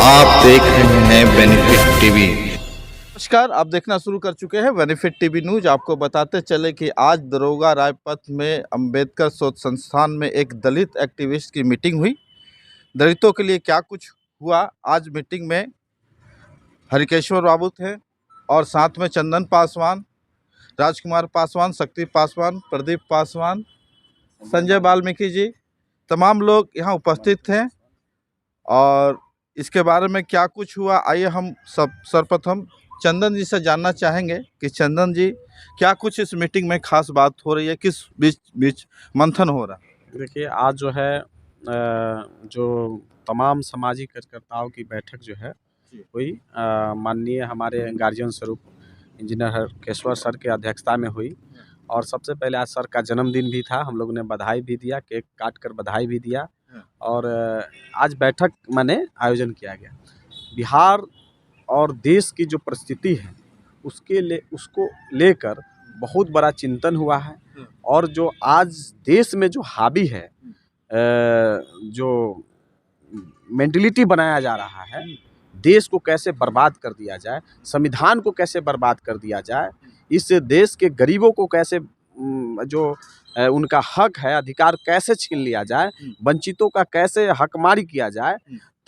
आप देख रहे हैं बेनिफिट टीवी। नमस्कार, आप देखना शुरू कर चुके हैं बेनिफिट टीवी न्यूज। आपको बताते चले कि आज दरोगा राजपथ में अंबेडकर शोध संस्थान में एक दलित एक्टिविस्ट की मीटिंग हुई। दलितों के लिए क्या कुछ हुआ, आज मीटिंग में हरिकेश्वर बाबू थे और साथ में चंदन पासवान, राजकुमार पासवान, शक्ति पासवान, प्रदीप पासवान, संजय वाल्मीकि जी, तमाम लोग यहाँ उपस्थित थे। और इसके बारे में क्या कुछ हुआ, आइए हम सब सर्वप्रथम चंदन जी से जानना चाहेंगे कि चंदन जी क्या कुछ इस मीटिंग में खास बात हो रही है, किस बीच मंथन हो रहा है। देखिए, आज जो है जो तमाम सामाजिक कार्यकर्ताओं की बैठक जो है हुई, माननीय हमारे गार्जियन स्वरूप इंजीनियर हरकेश्वर सर की अध्यक्षता में हुई। और सबसे पहले आज सर का जन्मदिन भी था, हम लोग ने बधाई भी दिया, केक काट कर बधाई भी दिया। और आज बैठक माने आयोजन किया गया। बिहार और देश की जो परिस्थिति है उसको लेकर बहुत बड़ा चिंतन हुआ है। और जो आज देश में जो हावी है, जो मेंटलिटी बनाया जा रहा है, देश को कैसे बर्बाद कर दिया जाए, संविधान को कैसे बर्बाद कर दिया जाए, इस देश के गरीबों को कैसे जो उनका हक है, अधिकार कैसे छीन लिया जाए, वंचितों का कैसे हकमारी किया जाए,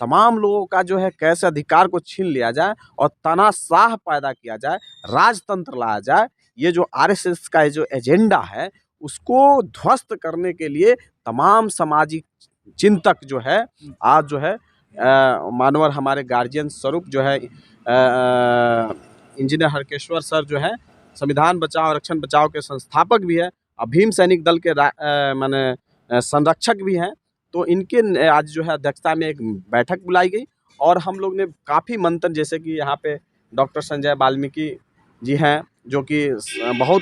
तमाम लोगों का जो है कैसे अधिकार को छीन लिया जाए और तानाशाह पैदा किया जाए, राजतंत्र लाया जाए। ये जो आरएसएस का जो एजेंडा है उसको ध्वस्त करने के लिए तमाम सामाजिक चिंतक जो है आज जो है मानवर हमारे गार्जियन स्वरूप जो है इंजीनियर हरकेश्वर सर जो है संविधान बचाओ रक्षण बचाओ के संस्थापक भी है, भीम सैनिक दल के माने संरक्षक भी हैं। तो इनके आज जो है अध्यक्षता में एक बैठक बुलाई गई और हम लोग ने काफ़ी मंथन, जैसे कि यहाँ पे डॉक्टर संजय वाल्मीकि जी हैं जो कि बहुत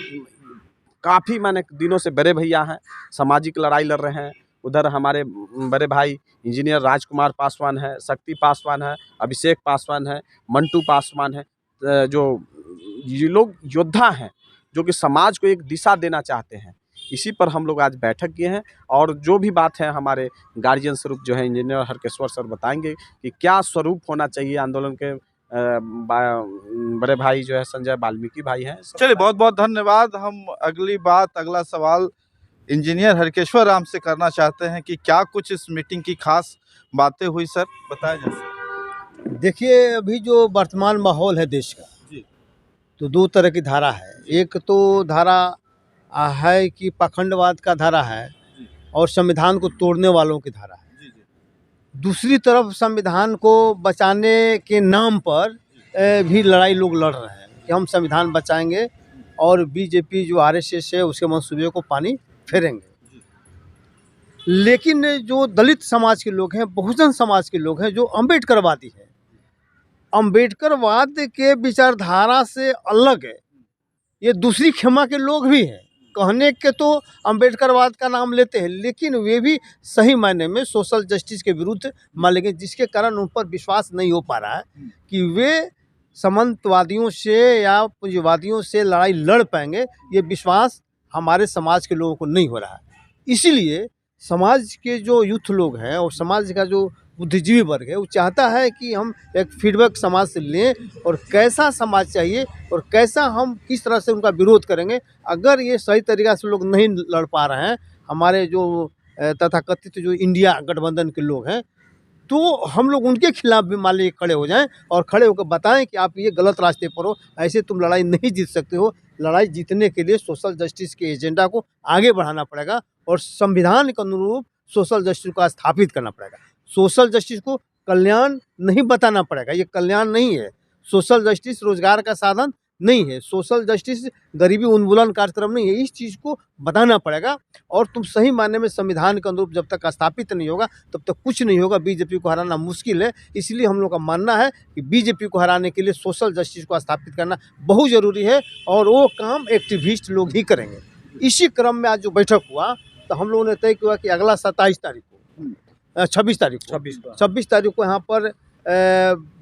काफ़ी माने दिनों से बड़े भैया हैं, सामाजिक लड़ाई लड़ रहे हैं। उधर हमारे बड़े भाई इंजीनियर राजकुमार पासवान है, शक्ति पासवान है, अभिषेक पासवान है, मंटू पासवान है, जो ये लोग योद्धा हैं जो कि समाज को एक दिशा देना चाहते हैं। इसी पर हम लोग आज बैठक किए हैं और जो भी बात है हमारे गार्जियन स्वरूप जो है इंजीनियर हरकेश्वर सर बताएंगे कि क्या स्वरूप होना चाहिए आंदोलन के। बड़े भाई जो है संजय वाल्मीकि भाई हैं। चलिए, बहुत बहुत धन्यवाद। हम अगला सवाल इंजीनियर हरकेश्वर राम से करना चाहते हैं कि क्या कुछ इस मीटिंग की खास बातें हुई, सर बताया जाए। देखिए, अभी जो वर्तमान माहौल है देश का जी। तो दो तरह की धारा है। एक तो धारा है कि पाखंडवाद का धारा है और संविधान को तोड़ने वालों की धारा है। दूसरी तरफ संविधान को बचाने के नाम पर भी लड़ाई लोग लड़ रहे हैं कि हम संविधान बचाएंगे और बीजेपी जो आरएसएस है उसके मंसूबे को पानी फेरेंगे। लेकिन जो दलित समाज के लोग हैं, बहुजन समाज के लोग हैं, जो अम्बेडकरवादी हैं, अम्बेडकरवाद के विचारधारा से अलग है, ये दूसरी खेमा के लोग भी हैं। कहने के तो अम्बेडकरवाद का नाम लेते हैं लेकिन वे भी सही मायने में सोशल जस्टिस के विरुद्ध मान लेंगे, जिसके कारण उन पर विश्वास नहीं हो पा रहा है कि वे सामंतवादियों से या पूंजीवादियों से लड़ाई लड़ पाएंगे। ये विश्वास हमारे समाज के लोगों को नहीं हो रहा है। इसीलिए समाज के जो यूथ लोग हैं और समाज का जो बुद्धिजीवी वर्ग है वो चाहता है कि हम एक फीडबैक समाज से लें और कैसा समाज चाहिए और कैसा हम किस तरह से उनका विरोध करेंगे। अगर ये सही तरीक़ा से लोग नहीं लड़ पा रहे हैं, हमारे जो तथाकथित जो इंडिया गठबंधन के लोग हैं, तो हम लोग उनके खिलाफ भी मान लीजिए खड़े हो जाएं और खड़े होकर बताएं कि आप ये गलत रास्ते पर हो, ऐसे तुम लड़ाई नहीं जीत सकते हो। लड़ाई जीतने के लिए सोशल जस्टिस के एजेंडा को आगे बढ़ाना पड़ेगा और संविधान के अनुरूप सोशल जस्टिस को स्थापित करना पड़ेगा। सोशल जस्टिस को कल्याण नहीं बताना पड़ेगा, ये कल्याण नहीं है। सोशल जस्टिस रोजगार का साधन नहीं है, सोशल जस्टिस गरीबी उन्मूलन कार्यक्रम नहीं है। इस चीज़ को बताना पड़ेगा और तुम सही मायने में संविधान के अनुरूप जब तक स्थापित नहीं होगा तब तक कुछ नहीं होगा। बीजेपी को हराना मुश्किल है, इसलिए हम लोग का मानना है कि बीजेपी को हराने के लिए सोशल जस्टिस को स्थापित करना बहुत ज़रूरी है और वो काम एक्टिविस्ट लोग ही करेंगे। इसी क्रम में आज जो बैठक हुआ तो हम लोगों ने तय किया कि अगला 26 तारीख को यहाँ पर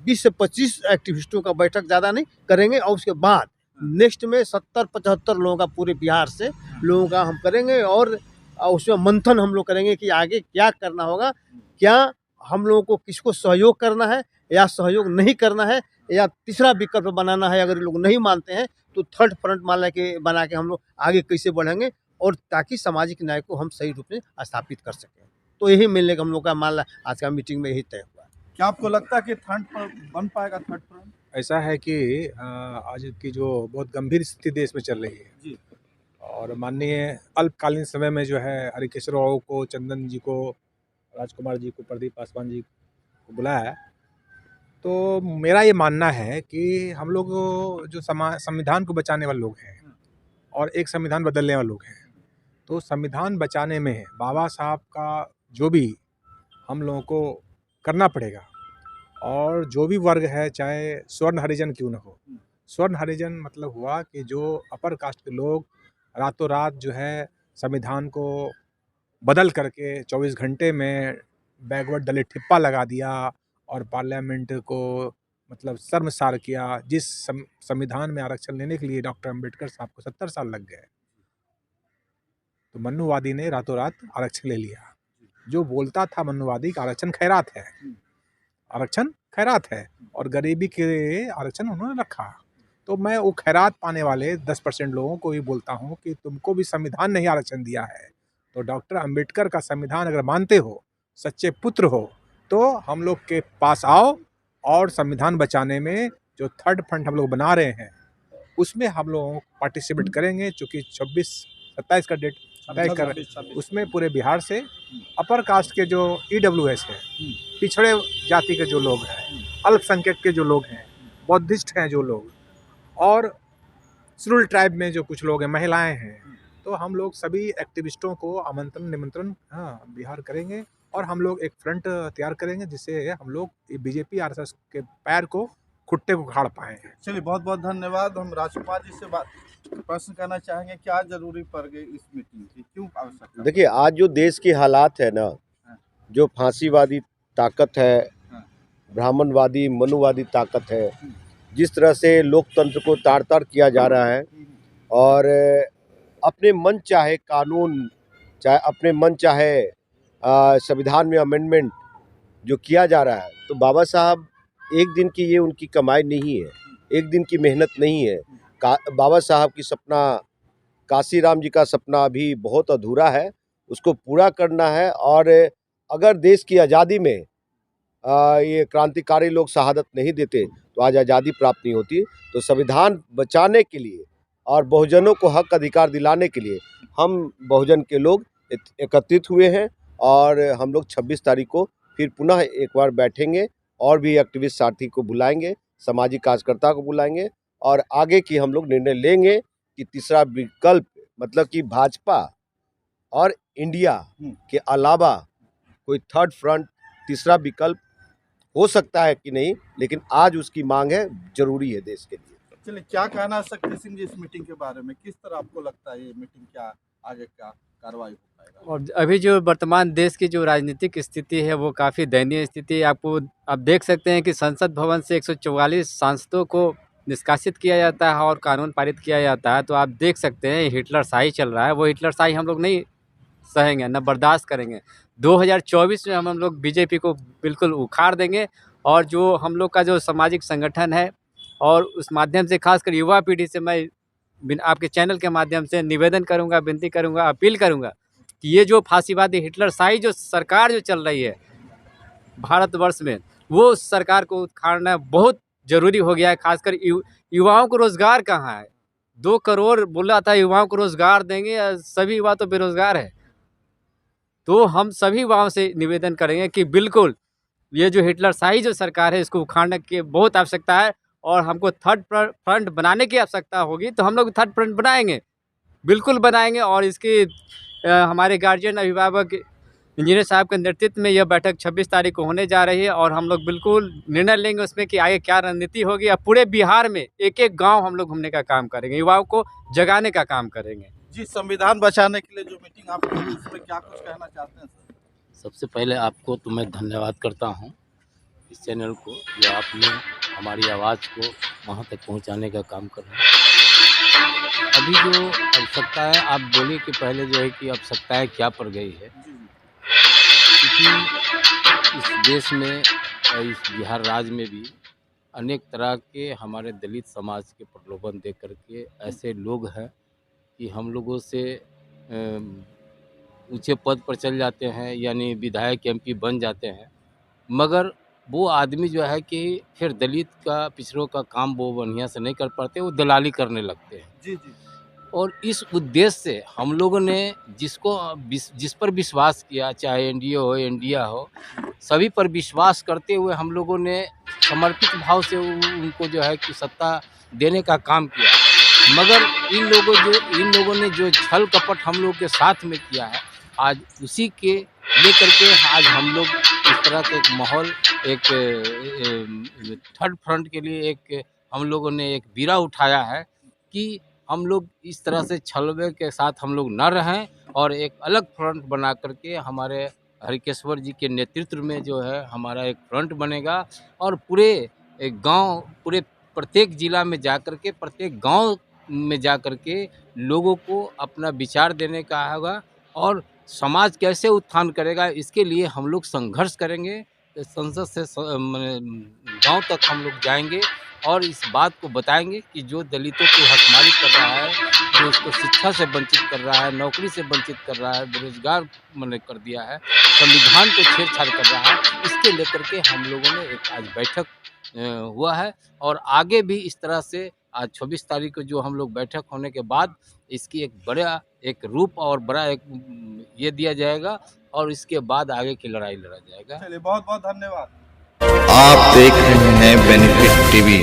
20 से 25 एक्टिविस्टों का बैठक, ज़्यादा नहीं करेंगे। और उसके बाद नेक्स्ट में 70-75 लोगों का पूरे बिहार से लोगों का हम करेंगे और उसमें मंथन हम लोग करेंगे कि आगे क्या करना होगा, क्या हम लोगों को किसको सहयोग करना है या सहयोग नहीं करना है, या तीसरा विकल्प बनाना है। अगर ये लोग नहीं मानते हैं तो थर्ड फ्रंट बना के हम लोग आगे कैसे बढ़ेंगे, और ताकि सामाजिक न्याय को हम सही रूप में स्थापित कर सकें। तो यही मिलने का हम लोग का मान आज का मीटिंग में यही तय हुआ। क्या आपको लगता है कि थर्ड बन पाएगा थर्ड फ्रंट? ऐसा है कि आज की जो बहुत गंभीर स्थिति देश में चल रही है जी। और माननीय अल्पकालीन समय में जो है हरिकेश्वर राव को, चंदन जी को, राजकुमार जी को, प्रदीप पासवान जी को बुलाया है। तो मेरा ये मानना है कि हम लोग जो संविधान को बचाने वाले लोग हैं और एक संविधान बदलने वाले लोग हैं, तो संविधान बचाने में बाबा साहब का जो भी हम लोगों को करना पड़ेगा, और जो भी वर्ग है, चाहे स्वर्ण हरिजन क्यों न हो। स्वर्ण हरिजन मतलब हुआ कि जो अपर कास्ट के लोग रातों रात जो है संविधान को बदल करके 24 घंटे में बैकवर्ड दलित ठिप्पा लगा दिया और पार्लियामेंट को मतलब शर्मसार किया। जिस संविधान में आरक्षण लेने के लिए डॉक्टर अंबेडकर साहब को 70 साल लग गए, तो मनुवादी ने रातों रात आरक्षण ले लिया। जो बोलता था मनुवादी का आरक्षण खैरात है, आरक्षण खैरात है, और गरीबी के आरक्षण उन्होंने रखा। तो मैं वो खैरात पाने वाले 10% लोगों को भी बोलता हूँ कि तुमको भी संविधान नहीं आरक्षण दिया है, तो डॉक्टर अंबेडकर का संविधान अगर मानते हो, सच्चे पुत्र हो, तो हम लोग के पास आओ और संविधान बचाने में जो थर्ड फ्रंट हम लोग बना रहे हैं उसमें हम लोग पार्टिसिपेट करेंगे। चूँकि 26-27 का डेट तय कर, उसमें पूरे बिहार से अपर कास्ट के जो EWS है, पिछड़े जाति के जो लोग हैं, अल्पसंख्यक के जो लोग हैं, बौद्धिस्ट हैं जो लोग, और शेड्यूल ट्राइब में जो कुछ लोग हैं, महिलाएं हैं, तो हम लोग सभी एक्टिविस्टों को आमंत्रण निमंत्रण बिहार करेंगे और हम लोग एक फ्रंट तैयार करेंगे जिससे हम लोग बीजेपी RSS के पैर को, खुट्टे को उखाड़ पाए। चलिए, बहुत बहुत धन्यवाद। हम राजकुमार जी से प्रश्न करना चाहेंगे, क्या जरूरी पड़ गई इस मीटिंग की, क्यों आवश्यकता? देखिए, आज जो देश की हालात है ना, जो फांसीवादी ताकत है, ब्राह्मणवादी मनुवादी ताकत है, जिस तरह से लोकतंत्र को तार-तार किया जा रहा है और अपने मन चाहे कानून, चाहे अपने मन चाहे संविधान में अमेंडमेंट जो किया जा रहा है, तो बाबा साहब एक दिन की ये उनकी कमाई नहीं है, एक दिन की मेहनत नहीं है। बाबा साहब की सपना, काशीराम जी का सपना अभी बहुत अधूरा है, उसको पूरा करना है। और अगर देश की आज़ादी में ये क्रांतिकारी लोग शहादत नहीं देते तो आज आज़ादी प्राप्त नहीं होती। तो संविधान बचाने के लिए और बहुजनों को हक अधिकार दिलाने के लिए हम बहुजन के लोग एकत्रित हुए हैं, और हम लोग 26 तारीख को फिर पुनः एक बार बैठेंगे और भी एक्टिविस्ट साथी को बुलाएंगे, सामाजिक कार्यकर्ता को बुलाएंगे, और आगे की हम लोग निर्णय लेंगे कि तीसरा विकल्प मतलब कि भाजपा और इंडिया के अलावा कोई थर्ड फ्रंट, तीसरा विकल्प हो सकता है कि नहीं, लेकिन आज उसकी मांग है, जरूरी है देश के लिए। चलिए, क्या कहना शक्ति सिंह जी इस मीटिंग के बारे में, किस तरह आपको लगता है ये मीटिंग क्या आगे का कार्रवाई हो पाएगा? और अभी जो वर्तमान देश की जो राजनीतिक स्थिति है वो काफ़ी दयनीय स्थिति है। आप देख सकते हैं कि संसद भवन से 144 सांसदों को निष्कासित किया जाता है और कानून पारित किया जाता है। तो आप देख सकते हैं हिटलरशाही चल रहा है, वो हिटलरशाही हम लोग नहीं सहेंगे, न बर्दाश्त करेंगे। 2024 में हम लोग बीजेपी को बिल्कुल उखाड़ देंगे, और जो हम लोग का जो सामाजिक संगठन है और उस माध्यम से खासकर युवा पीढ़ी से मैं आपके चैनल के माध्यम से निवेदन करूंगा, विनती करूंगा, अपील करूंगा कि ये जो फांसीवादी हिटलरशाही जो सरकार जो चल रही है भारतवर्ष में, वो सरकार को उखाड़ना बहुत ज़रूरी हो गया है। खासकर युवाओं को रोज़गार कहाँ है? 2 करोड़ बोला था युवाओं को रोज़गार देंगे, सभी युवा तो बेरोज़गार है। तो हम सभी युवाओं से निवेदन करेंगे कि बिल्कुल ये जो हिटलरशाही जो सरकार है इसको उखाड़ने की बहुत आवश्यकता है, और हमको थर्ड फ्रंट बनाने की आवश्यकता होगी। तो हम लोग थर्ड फ्रंट बनाएंगे, बिल्कुल बनाएंगे। और इसके हमारे गार्जियन, अभिभावक, इंजीनियर साहब के नेतृत्व में यह बैठक 26 तारीख को होने जा रही है, और हम लोग बिल्कुल निर्णय लेंगे उसमें कि आगे क्या रणनीति होगी। अब पूरे बिहार में एक-एक गाँव हम लोग घूमने का काम करेंगे, युवाओं को जगाने का काम करेंगे। जी, संविधान बचाने के लिए जो मीटिंग आप की, उसमें क्या कुछ कहना चाहते हैं सर? सबसे पहले आपको तो मैं धन्यवाद करता हूं, इस चैनल को, जो आपने हमारी आवाज़ को वहां तक पहुंचाने का काम कर रहे हैं। अभी जो आवश्यकता है, आप बोलिए कि पहले जो है कि आवश्यकताएं क्या पड़ गई है, क्योंकि इस देश में और इस बिहार राज्य में भी अनेक तरह के हमारे दलित समाज के प्रलोभन दे करके ऐसे लोग हैं कि हम लोगों से ऊंचे पद पर चल जाते हैं, यानी विधायक एमपी बन जाते हैं, मगर वो आदमी जो है कि फिर दलित का पिछड़ों का काम वो बढ़िया से नहीं कर पाते, वो दलाली करने लगते हैं। जी जी और इस उद्देश्य से हम लोगों ने जिस पर विश्वास किया, चाहे एनडीए हो इंडिया हो, सभी पर विश्वास करते हुए हम लोगों ने समर्पित भाव से उनको जो है कि सत्ता देने का काम किया। मगर इन लोगों ने जो छल कपट हम लोग के साथ में किया है, आज उसी के लेकर के आज हम लोग इस तरह का एक माहौल, एक थर्ड फ्रंट के लिए एक हम लोगों ने एक बीड़ा उठाया है कि हम लोग इस तरह से छलवे के साथ हम लोग न रहें और एक अलग फ्रंट बना करके हमारे हरिकेश्वर जी के नेतृत्व में जो है हमारा एक फ्रंट बनेगा और पूरे एक गांव, पूरे प्रत्येक जिला में जा कर के, प्रत्येक गांव में जा कर के लोगों को अपना विचार देने का होगा और समाज कैसे उत्थान करेगा इसके लिए हम लोग संघर्ष करेंगे। संसद से गांव तक हम लोग जाएंगे और इस बात को बताएंगे कि जो दलितों की हकमारी कर रहा है, जो उसको शिक्षा से वंचित कर रहा है, नौकरी से वंचित कर रहा है, बेरोजगार मैंने कर दिया है, संविधान को छेड़छाड़ कर रहा है, इसके लेकर के हम लोगों ने एक आज बैठक हुआ है और आगे भी इस तरह से आज 26 तारीख को जो हम लोग बैठक होने के बाद इसकी एक बड़ा एक रूप और बड़ा एक ये दिया जाएगा और इसके बाद आगे की लड़ाई लड़ा जाएगा। चलिए, बहुत बहुत धन्यवाद। आप देख रहे हैं बेनिफिट टीवी।